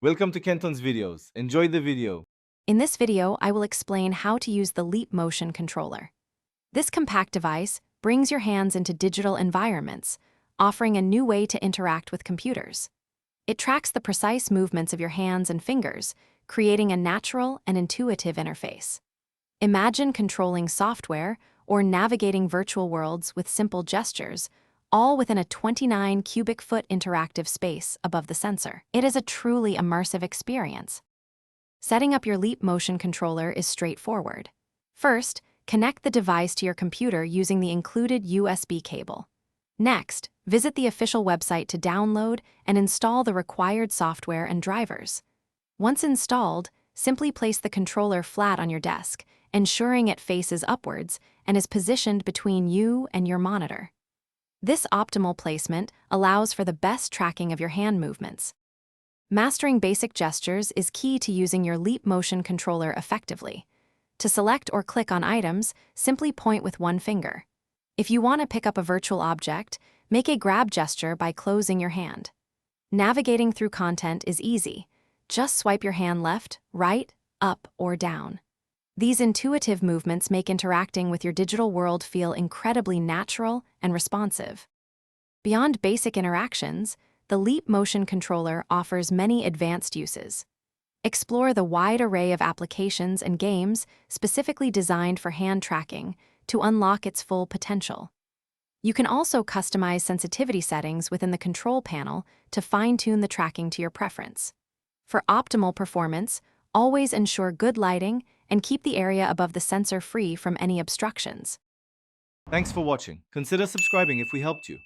Welcome to Kenton's videos. Enjoy the video. In this video, I will explain how to use the Leap Motion controller. This compact device brings your hands into digital environments, offering a new way to interact with computers. It tracks the precise movements of your hands and fingers, creating a natural and intuitive interface. Imagine controlling software or navigating virtual worlds with simple gestures, all within a 29 cubic foot interactive space above the sensor. It is a truly immersive experience. Setting up your Leap Motion controller is straightforward. First, connect the device to your computer using the included USB cable. Next, visit the official website to download and install the required software and drivers. Once installed, simply place the controller flat on your desk, ensuring it faces upwards and is positioned between you and your monitor. This optimal placement allows for the best tracking of your hand movements. Mastering basic gestures is key to using your Leap Motion controller effectively. To select or click on items, simply point with one finger. If you want to pick up a virtual object, make a grab gesture by closing your hand. Navigating through content is easy. Just swipe your hand left, right, up, or down. These intuitive movements make interacting with your digital world feel incredibly natural and responsive. Beyond basic interactions, the Leap Motion controller offers many advanced uses. Explore the wide array of applications and games specifically designed for hand tracking to unlock its full potential. You can also customize sensitivity settings within the control panel to fine-tune the tracking to your preference. For optimal performance, always ensure good lighting and keep the area above the sensor free from any obstructions. Thanks for watching. Consider subscribing if we helped you.